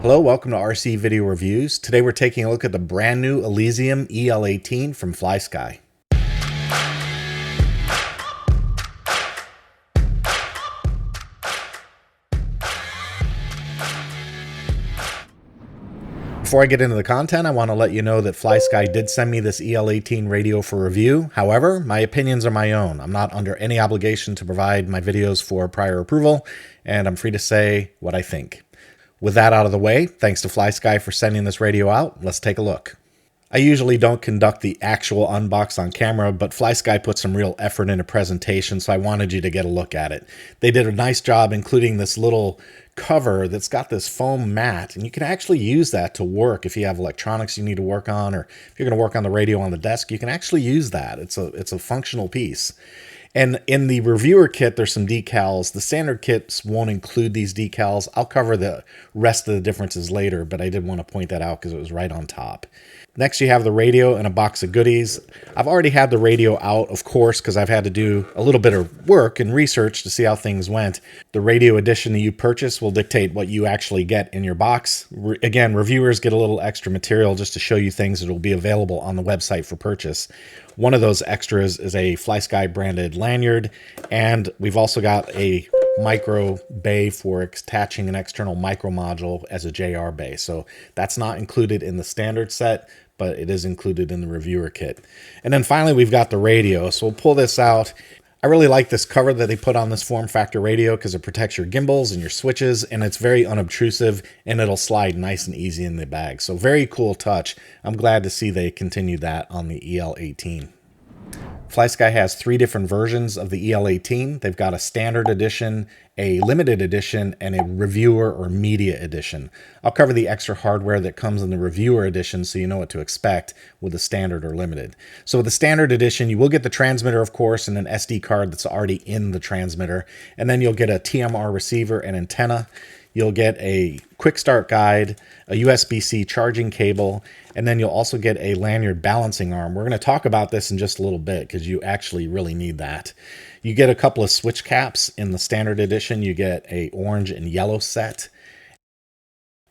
Hello, welcome to RC Video Reviews. Today we're taking a look at the brand new Elysium EL18 from FlySky. Before I get into the content, I want to let you know that FlySky did send me this EL18 radio for review. However, my opinions are my own. I'm not under any obligation to provide my videos for prior approval, and I'm free to say what I think. With that out of the way, thanks to FlySky for sending this radio out. Let's take a look. I usually don't conduct the actual unbox on camera, but FlySky put some real effort into presentation, so I wanted you to get a look at it. They did a nice job including this little cover that's got this foam mat, and you can actually use that to work if you have electronics you need to work on, or if you're going to work on the radio on the desk, you can actually use that. It's a functional piece. And in the reviewer kit, there's some decals. The standard kits won't include these decals. I'll cover the rest of the differences later, but I did want to point that out because it was right on top. Next, you have the radio and a box of goodies. I've already had the radio out, of course, because I've had to do a little bit of work and research to see how things went. The radio edition that you purchase will dictate what you actually get in your box. Again, reviewers get a little extra material just to show you things that will be available on the website for purchase. One of those extras is a FlySky branded lanyard, and we've also got a micro bay for attaching an external micro module as a JR bay. So that's not included in the standard set, but it is included in the reviewer kit. And then finally, we've got the radio. So we'll pull this out. I really like this cover that they put on this form factor radio because it protects your gimbals and your switches, and it's very unobtrusive, and it'll slide nice and easy in the bag. So very cool touch. I'm glad to see they continued that on the EL18. FlySky has 3 different versions of the EL18. They've got a standard edition, a limited edition, and a reviewer or media edition. I'll cover the extra hardware that comes in the reviewer edition so you know what to expect with the standard or limited. So with the standard edition, you will get the transmitter, of course, and an SD card that's already in the transmitter. And then you'll get a TMR receiver and antenna. You'll get a quick start guide, a USB-C charging cable, and then you'll also get a lanyard balancing arm. We're going to talk about this in just a little bit because you actually really need that. You get a couple of switch caps in the standard edition. You get a orange and yellow set.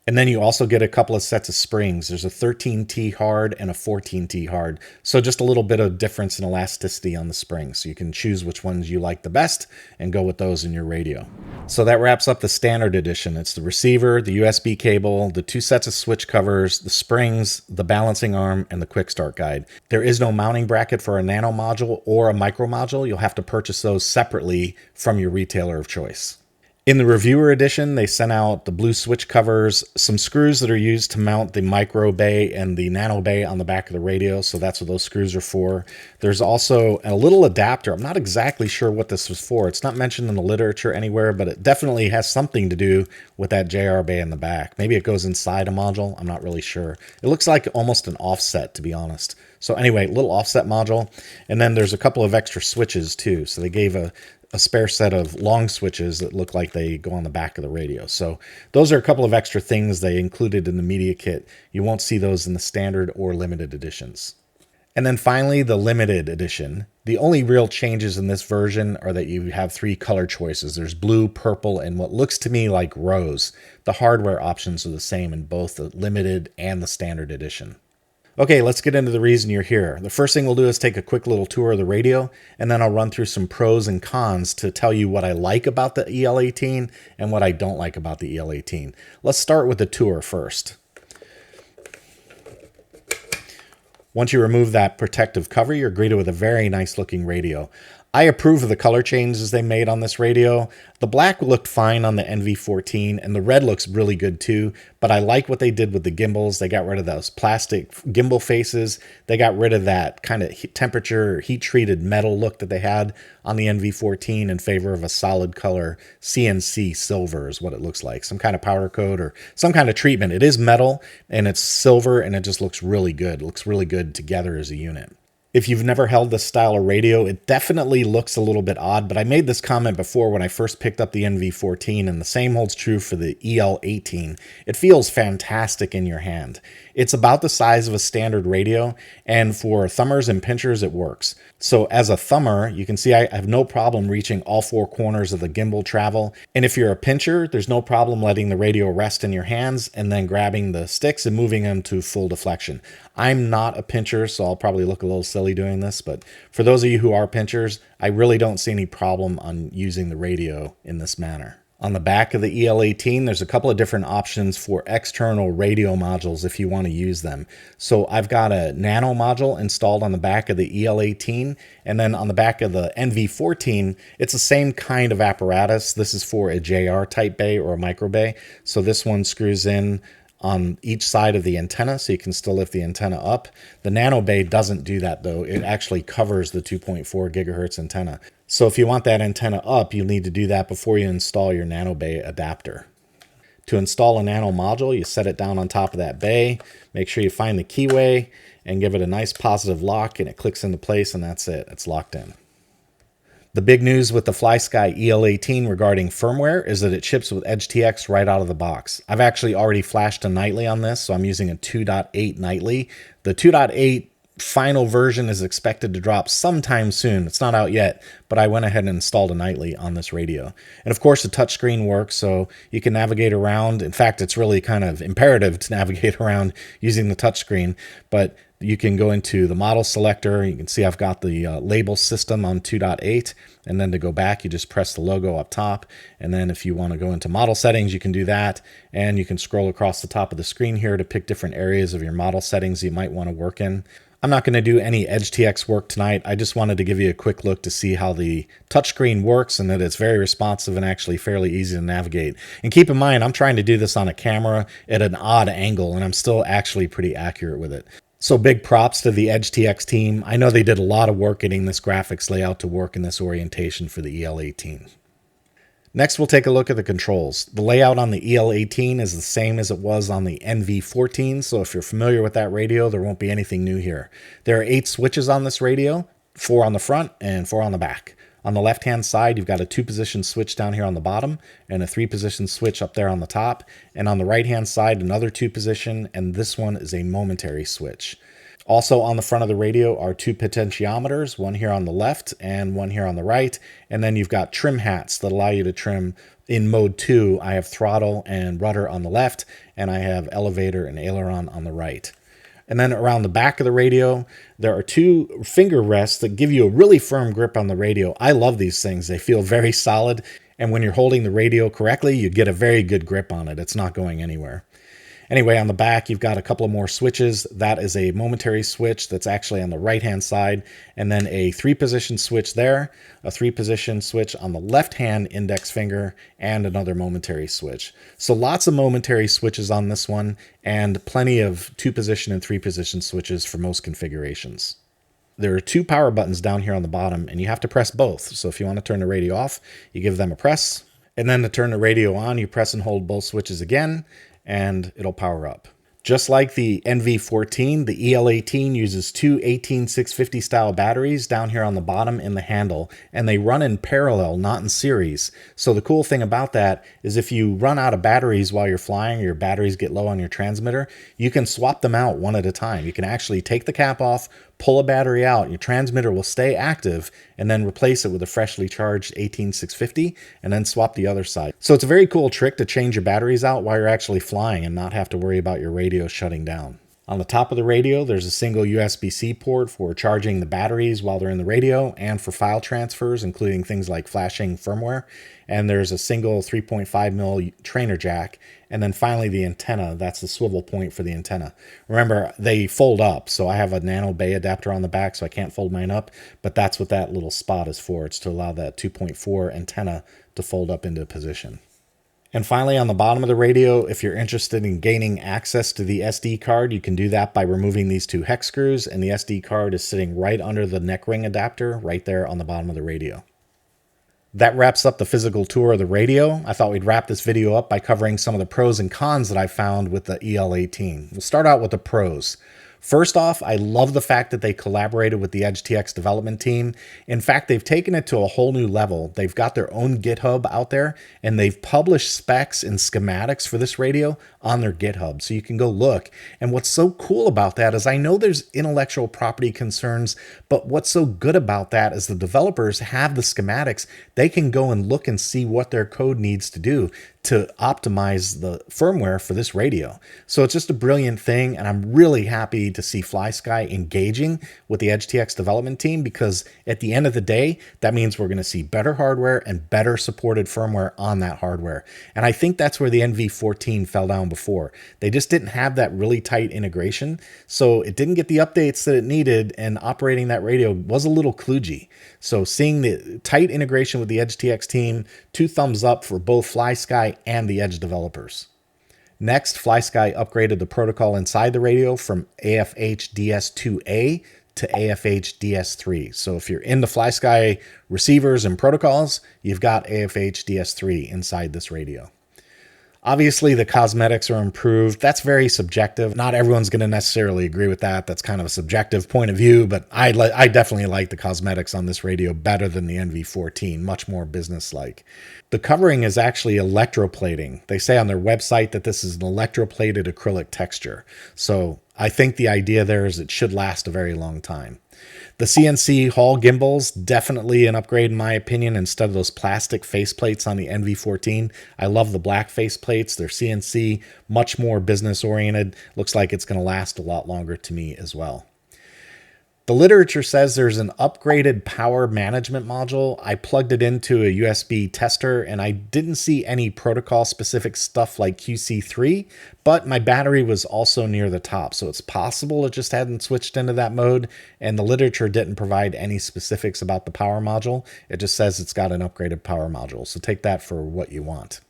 And then you also get a couple of sets of springs. There's a 13T hard and a 14T hard. So just a little bit of difference in elasticity on the springs. So you can choose which ones you like the best and go with those in your radio. So that wraps up the standard edition. It's the receiver, the USB cable, the 2 sets of switch covers, the springs, the balancing arm, and the quick start guide. There is no mounting bracket for a nano module or a micro module. You'll have to purchase those separately from your retailer of choice. In the reviewer edition, they sent out the blue switch covers, some screws that are used to mount the micro bay and the nano bay on the back of the radio, so that's what those screws are for. There's also a little adapter. I'm not exactly sure what this was for. It's not mentioned in the literature anywhere, but it definitely has something to do with that JR bay in the back. Maybe it goes inside a module. I'm not really sure. It looks like almost an offset, to be honest. So anyway, little offset module. And then there's a couple of extra switches too. So they gave a spare set of long switches that look like they go on the back of the radio. So those are a couple of extra things they included in the media kit. You won't see those in the standard or limited editions. And then finally, the limited edition. The only real changes in this version are that you have 3 color choices. There's blue, purple, and what looks to me like rose. The hardware options are the same in both the limited and the standard edition. Okay, let's get into the reason you're here. The first thing we'll do is take a quick little tour of the radio, and then I'll run through some pros and cons to tell you what I like about the EL18 and what I don't like about the EL18. Let's start with the tour first. Once you remove that protective cover, you're greeted with a very nice looking radio. I approve of the color changes they made on this radio. The black looked fine on the NV14, and the red looks really good too, but I like what they did with the gimbals. They got rid of those plastic gimbal faces. They got rid of that kind of temperature heat-treated metal look that they had on the NV14 in favor of a solid color CNC silver is what it looks like. Some kind of powder coat or some kind of treatment. It is metal, and it's silver, and it just looks really good. It looks really good together as a unit. If you've never held this style of radio, it definitely looks a little bit odd, but I made this comment before when I first picked up the NV14, and the same holds true for the EL18. It feels fantastic in your hand. It's about the size of a standard radio, and for thumbers and pinchers, it works. So as a thumber, you can see I have no problem reaching all four corners of the gimbal travel. And if you're a pincher, there's no problem letting the radio rest in your hands and then grabbing the sticks and moving them to full deflection. I'm not a pincher, so I'll probably look a little silly doing this, but for those of you who are pinchers, I really don't see any problem on using the radio in this manner. On the back of the EL18, there's a couple of different options for external radio modules if you want to use them. So I've got a nano module installed on the back of the EL18, and then on the back of the NV14, it's the same kind of apparatus. This is for a JR type bay or a micro bay. So this one screws in on each side of the antenna, so you can still lift the antenna up. The Nano Bay doesn't do that though. It actually covers the 2.4 gigahertz antenna. So if you want that antenna up, you'll need to do that before you install your Nano Bay adapter. To install a nano module, you set it down on top of that bay, make sure you find the keyway and give it a nice positive lock, and it clicks into place, and that's it. It's locked in. The big news with the FlySky EL18 regarding firmware is that it ships with EdgeTX right out of the box. I've actually already flashed a nightly on this, so I'm using a 2.8 nightly. The 2.8 final version is expected to drop sometime soon. It's not out yet, but I went ahead and installed a nightly on this radio. And of course, the touchscreen works, so you can navigate around. In fact, it's really kind of imperative to navigate around using the touchscreen, but you can go into the model selector. You can see I've got the label system on 2.8, and then to go back, you just press the logo up top. And then if you want to go into model settings, you can do that. And you can scroll across the top of the screen here to pick different areas of your model settings you might want to work in. I'm not going to do any EdgeTX work tonight. I just wanted to give you a quick look to see how the touchscreen works and that it's very responsive and actually fairly easy to navigate. And keep in mind, I'm trying to do this on a camera at an odd angle, and I'm still actually pretty accurate with it. So big props to the EdgeTX team. I know they did a lot of work getting this graphics layout to work in this orientation for the EL18. Next, we'll take a look at the controls. The layout on the EL18 is the same as it was on the NV14, so if you're familiar with that radio, there won't be anything new here. There are 8 switches on this radio, 4 on the front and 4 on the back. On the left-hand side, you've got a 2-position switch down here on the bottom and a 3-position switch up there on the top. And on the right-hand side, another 2-position, and this one is a momentary switch. Also on the front of the radio are 2 potentiometers, one here on the left and one here on the right. And then you've got trim hats that allow you to trim in mode 2. I have throttle and rudder on the left, and I have elevator and aileron on the right. And then around the back of the radio, there are 2 finger rests that give you a really firm grip on the radio. I love these things. They feel very solid. And when you're holding the radio correctly, you get a very good grip on it. It's not going anywhere. Anyway, on the back, you've got a couple of more switches. That is a momentary switch that's actually on the right-hand side, and then a 3-position switch there, a 3-position switch on the left-hand index finger, and another momentary switch. So lots of momentary switches on this one, and plenty of 2-position and 3-position switches for most configurations. There are 2 power buttons down here on the bottom, and you have to press both. So if you want to turn the radio off, you give them a press, and then to turn the radio on, you press and hold both switches again, and it'll power up. Just like the NV14, the EL18 uses 2 18650 style batteries down here on the bottom in the handle, and they run in parallel, not in series. So the cool thing about that is if you run out of batteries while you're flying, or your batteries get low on your transmitter, you can swap them out one at a time. You can actually take the cap off, pull a battery out, your transmitter will stay active, and then replace it with a freshly charged 18650, and then swap the other side. So it's a very cool trick to change your batteries out while you're actually flying and not have to worry about your radio shutting down. On the top of the radio, there's a single USB-C port for charging the batteries while they're in the radio and for file transfers, including things like flashing firmware. And there's a single 3.5mm trainer jack. And then finally the antenna, that's the swivel point for the antenna. Remember, they fold up, so I have a Nano Bay adapter on the back, so I can't fold mine up, but that's what that little spot is for. It's to allow that 2.4 antenna to fold up into position. And finally, on the bottom of the radio, if you're interested in gaining access to the SD card, you can do that by removing these 2 hex screws, and the SD card is sitting right under the neck ring adapter right there on the bottom of the radio. That wraps up the physical tour of the radio. I thought we'd wrap this video up by covering some of the pros and cons that I found with the EL18. We'll start out with the pros. First off, I love the fact that they collaborated with the Edge TX development team. In fact, they've taken it to a whole new level. They've got their own GitHub out there, and they've published specs and schematics for this radio on their GitHub, so you can go look. And what's so cool about that is I know there's intellectual property concerns, but what's so good about that is the developers have the schematics. They can go and look and see what their code needs to do to optimize the firmware for this radio. So it's just a brilliant thing, and I'm really happy to see FlySky engaging with the Edge TX development team, because at the end of the day, that means we're going to see better hardware and better supported firmware on that hardware. And I think that's where the NV14 fell down before. They just didn't have that really tight integration, so it didn't get the updates that it needed, and operating that radio was a little kludgy. So seeing the tight integration with the Edge TX team, 2 thumbs up for both FlySky and the Edge developers. Next, FlySky upgraded the protocol inside the radio from AFH DS2A to AFH DS3. So if you're into FlySky receivers and protocols, you've got AFH DS3 inside this radio. Obviously, the cosmetics are improved. That's very subjective. Not everyone's going to necessarily agree with that. That's kind of a subjective point of view, but I definitely like the cosmetics on this radio better than the NV14, much more business-like. The covering is actually electroplating. They say on their website that this is an electroplated acrylic texture. So I think the idea there is it should last a very long time. The CNC Hall gimbals, definitely an upgrade in my opinion, instead of those plastic faceplates on the NV14. I love the black faceplates. They're CNC, much more business oriented. Looks like it's going to last a lot longer to me as well. The literature says there's an upgraded power management module. I plugged it into a USB tester and I didn't see any protocol specific stuff like QC3, but my battery was also near the top. So it's possible it just hadn't switched into that mode, and the literature didn't provide any specifics about the power module. It just says it's got an upgraded power module. So take that for what you want.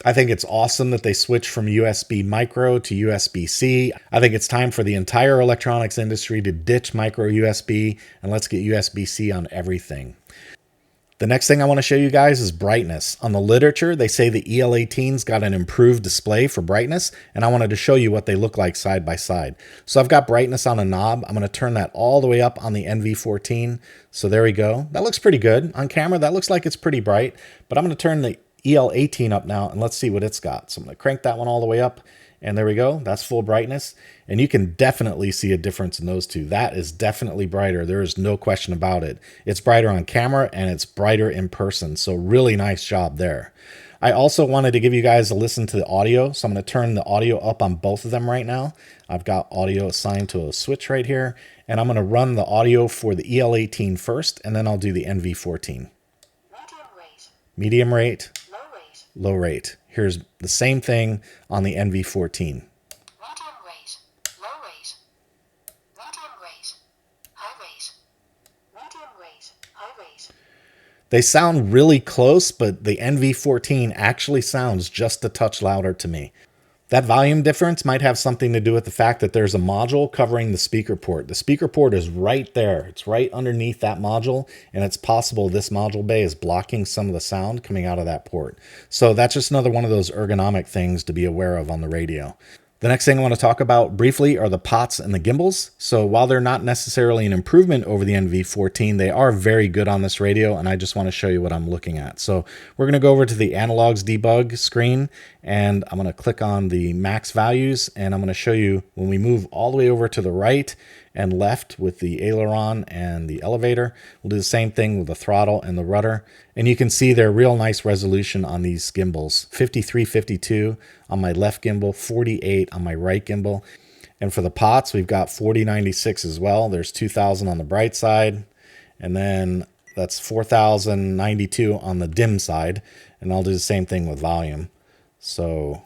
I think it's awesome that they switched from USB micro to USB-C. I think it's time for the entire electronics industry to ditch micro USB and let's get USB-C on everything. The next thing I want to show you guys is brightness. On the literature, they say the EL18's got an improved display for brightness, and I wanted to show you what they look like side by side. So I've got brightness on a knob. I'm going to turn that all the way up on the NV14. So there we go. That looks pretty good. On camera, that looks like it's pretty bright, but I'm going to turn the EL18 up now, and let's see what it's got. So I'm going to crank that one all the way up, and there we go. That's full brightness, and you can definitely see a difference in those two. That is definitely brighter. There is no question about it. It's brighter on camera, and it's brighter in person, so really nice job there. I also wanted to give you guys a listen to the audio, so I'm going to turn the audio up on both of them right now. I've got audio assigned to a switch right here, and I'm going to run the audio for the EL18 first, and then I'll do the NV14. Medium rate. Low rate. Here's the same thing on the NV14. Medium rate, low rate, medium rate, high rate, medium rate, high rate. They sound really close, but the NV14 actually sounds just a touch louder to me. That volume difference might have something to do with the fact that there's a module covering the speaker port. The speaker port is right there. It's right underneath that module, and it's possible this module bay is blocking some of the sound coming out of that port. So that's just another one of those ergonomic things to be aware of on the radio. The next thing I want to talk about briefly are the pots and the gimbals. So while they're not necessarily an improvement over the NV14, they are very good on this radio, and I just want to show you what I'm looking at. So we're going to go over to the analogs debug screen, and I'm going to click on the max values, and I'm going to show you when we move all the way over to the right and left with the aileron and the elevator. We'll do the same thing with the throttle and the rudder. And you can see they're real nice resolution on these gimbals. 5352 on my left gimbal, 48 on my right gimbal. And for the pots, we've got 4096 as well. There's 2000 on the bright side. And then that's 4092 on the dim side. And I'll do the same thing with volume. So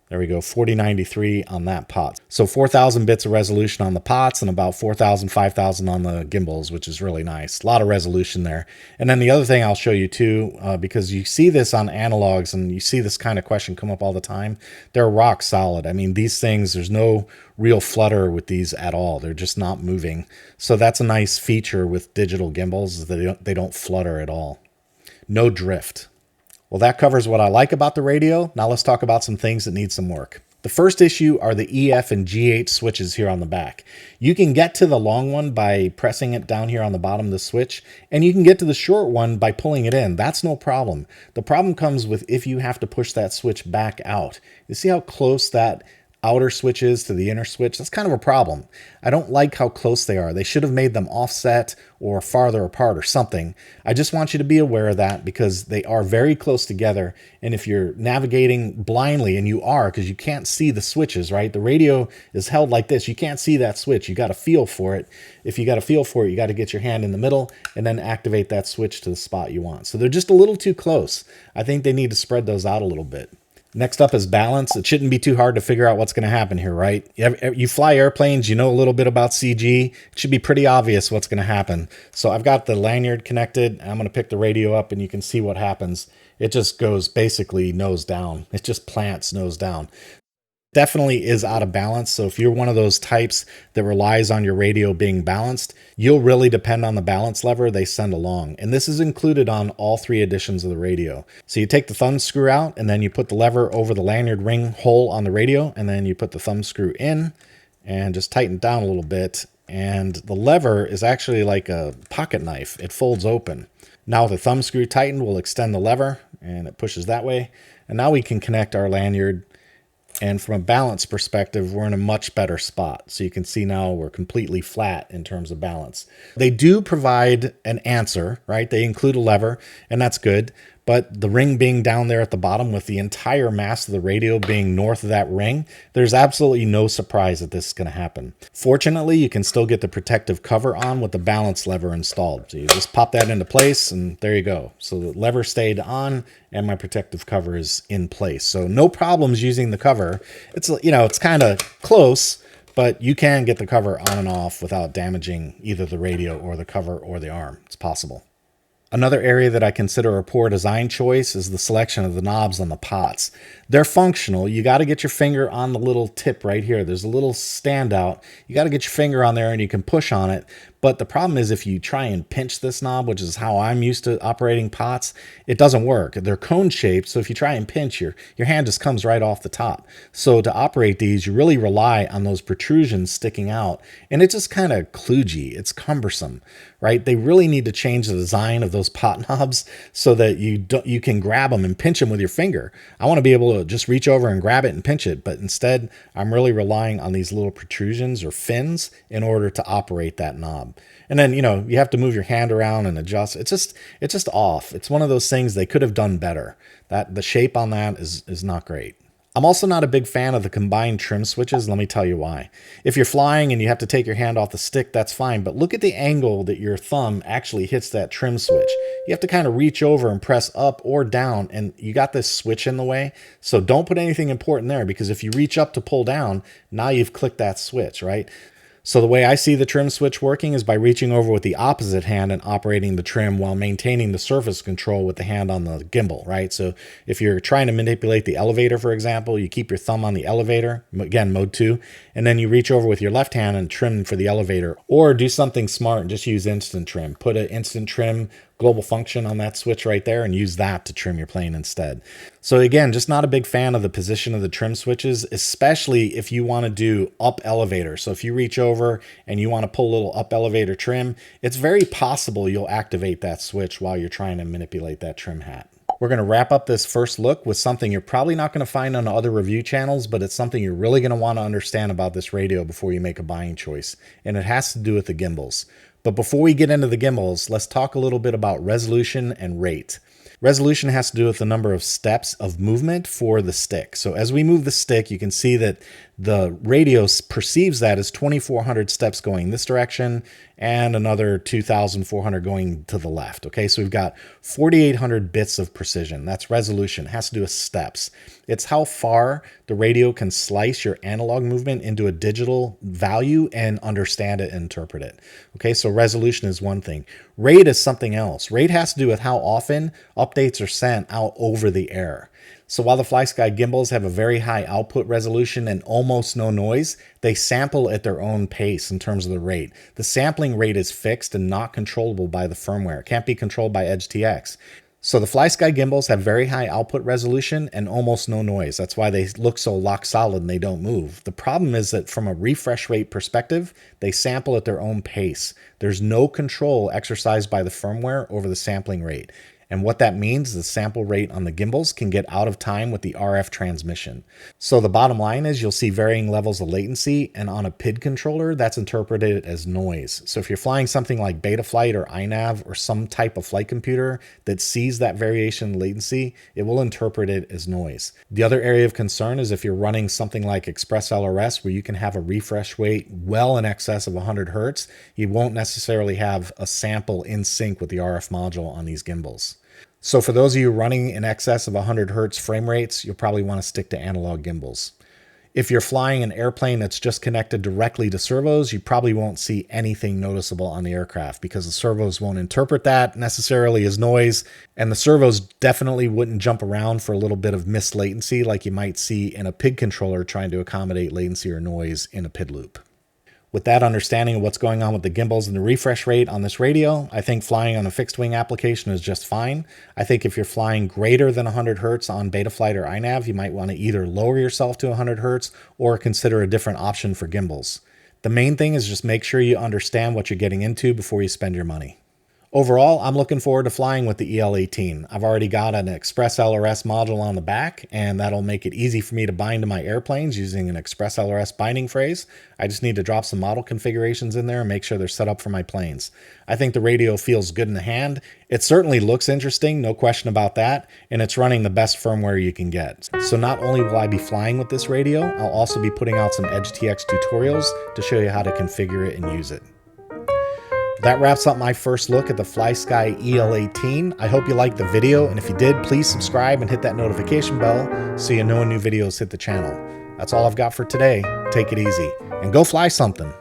there we go, 4093 on that pot. So 4,000 bits of resolution on the pots and about 4,000, 5,000 on the gimbals, which is really nice. A lot of resolution there. And then the other thing I'll show you too, because you see this on analogs and you see this kind of question come up all the time, they're rock solid. I mean, these things, there's no real flutter with these at all. They're just not moving. So that's a nice feature with digital gimbals, is that they don't flutter at all. No drift. Well, that covers what I like about the radio. Now let's talk about some things that need some work. The first issue are the EF and GH switches here on the back. You can get to the long one by pressing it down here on the bottom of the switch, and you can get to the short one by pulling it in. That's no problem. The problem comes with if you have to push that switch back out. You see how close that outer switch is to the inner switch? That's kind of a problem. I don't like how close they are. They should have made them offset or farther apart or something. I just want you to be aware of that because they are very close together. And if you're navigating blindly, and you are because you can't see the switches, right? The radio is held like this. You can't see that switch. You got to feel for it. If you got to feel for it, you got to get your hand in the middle and then activate that switch to the spot you want. So they're just a little too close. I think they need to spread those out a little bit. Next up is balance. It shouldn't be too hard to figure out what's going to happen here, right? You fly airplanes, you know a little bit about CG. It should be pretty obvious what's going to happen. So I've got the lanyard connected. I'm going to pick the radio up and you can see what happens. It just goes basically nose down. It just plants nose down. Definitely is out of balance. So if you're one of those types that relies on your radio being balanced, you'll really depend on the balance lever they send along. And this is included on all 3 editions of the radio. So you take the thumb screw out and then you put the lever over the lanyard ring hole on the radio, and then you put the thumb screw in and just tighten it down a little bit. And the lever is actually like a pocket knife. It folds open. Now with the thumb screw tightened, we'll extend the lever and it pushes that way. And now we can connect our lanyard. And from a balance perspective, we're in a much better spot. So you can see now we're completely flat in terms of balance. They do provide an answer, right? They include a lever, and that's good. But the ring being down there at the bottom with the entire mass of the radio being north of that ring, there's absolutely no surprise that this is going to happen. Fortunately, you can still get the protective cover on with the balance lever installed. So you just pop that into place and there you go. So the lever stayed on and my protective cover is in place. So no problems using the cover. It's, it's kind of close, but you can get the cover on and off without damaging either the radio or the cover or the arm. It's possible. Another area that I consider a poor design choice is the selection of the knobs on the pots. They're functional. You got to get your finger on the little tip right here. There's a little standout. You got to get your finger on there and you can push on it. But the problem is if you try and pinch this knob, which is how I'm used to operating pots, it doesn't work. They're cone shaped, so if you try and pinch, your hand just comes right off the top. So to operate these, you really rely on those protrusions sticking out. And it's just kind of kludgy. It's cumbersome, right? They really need to change the design of those pot knobs so that you can grab them and pinch them with your finger. I want to be able to just reach over and grab it and pinch it, but instead I'm really relying on these little protrusions or fins in order to operate that knob. And then, you have to move your hand around and adjust. It's just off. It's one of those things they could have done better. That the shape on that is not great. I'm also not a big fan of the combined trim switches. Let me tell you why. If you're flying and you have to take your hand off the stick, that's fine. But look at the angle that your thumb actually hits that trim switch. You have to kind of reach over and press up or down, and you got this switch in the way. So don't put anything important there, because if you reach up to pull down, now you've clicked that switch, right? So the way I see the trim switch working is by reaching over with the opposite hand and operating the trim while maintaining the surface control with the hand on the gimbal, right? So if you're trying to manipulate the elevator, for example, you keep your thumb on the elevator, again, mode 2, and then you reach over with your left hand and trim for the elevator. Or do something smart and just use instant trim. Put an instant trim global function on that switch right there and use that to trim your plane instead. So again, just not a big fan of the position of the trim switches, especially if you want to do up elevator. So if you reach over and you want to pull a little up elevator trim, it's very possible you'll activate that switch while you're trying to manipulate that trim hat. We're going to wrap up this first look with something you're probably not going to find on other review channels, but it's something you're really going to want to understand about this radio before you make a buying choice. And it has to do with the gimbals. But before we get into the gimbals, let's talk a little bit about resolution and rate. Resolution has to do with the number of steps of movement for the stick. So as we move the stick, you can see that the radio perceives that as 2,400 steps going this direction and another 2,400 going to the left. Okay, so we've got 4,800 bits of precision. That's resolution. It has to do with steps. It's how far the radio can slice your analog movement into a digital value and understand it and interpret it. Okay, so resolution is one thing. Rate is something else. Rate has to do with how often updates are sent out over the air. So while the FlySky gimbals have a very high output resolution and almost no noise, they sample at their own pace in terms of the rate. The sampling rate is fixed and not controllable by the firmware. It can't be controlled by EdgeTX. So the FlySky gimbals have very high output resolution and almost no noise. That's why they look so lock solid and they don't move. The problem is that from a refresh rate perspective, they sample at their own pace. There's no control exercised by the firmware over the sampling rate. And what that means is the sample rate on the gimbals can get out of time with the RF transmission. So the bottom line is you'll see varying levels of latency, and on a PID controller, that's interpreted as noise. So if you're flying something like Betaflight or iNav or some type of flight computer that sees that variation in latency, it will interpret it as noise. The other area of concern is if you're running something like ExpressLRS, where you can have a refresh rate well in excess of 100 Hertz, you won't necessarily have a sample in sync with the RF module on these gimbals. So for those of you running in excess of 100 Hertz frame rates, you'll probably want to stick to analog gimbals. If you're flying an airplane that's just connected directly to servos, you probably won't see anything noticeable on the aircraft because the servos won't interpret that necessarily as noise, and the servos definitely wouldn't jump around for a little bit of missed latency like you might see in a PID controller trying to accommodate latency or noise in a PID loop. With that understanding of what's going on with the gimbals and the refresh rate on this radio, I think flying on a fixed wing application is just fine. I think if you're flying greater than 100 Hertz on Betaflight or iNav, you might want to either lower yourself to 100 Hertz or consider a different option for gimbals. The main thing is just make sure you understand what you're getting into before you spend your money. Overall, I'm looking forward to flying with the EL18. I've already got an ExpressLRS module on the back, and that'll make it easy for me to bind to my airplanes using an ExpressLRS binding phrase. I just need to drop some model configurations in there and make sure they're set up for my planes. I think the radio feels good in the hand. It certainly looks interesting, no question about that, and it's running the best firmware you can get. So not only will I be flying with this radio, I'll also be putting out some EdgeTX tutorials to show you how to configure it and use it. That wraps up my first look at the FlySky EL18. I hope you liked the video, and if you did, please subscribe and hit that notification bell so you know when new videos hit the channel. That's all I've got for today. Take it easy, and go fly something.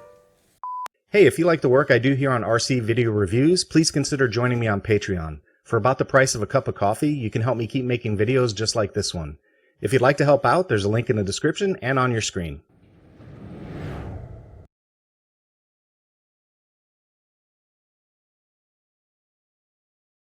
Hey, if you like the work I do here on RC Video Reviews, please consider joining me on Patreon. For about the price of a cup of coffee, you can help me keep making videos just like this one. If you'd like to help out, there's a link in the description and on your screen.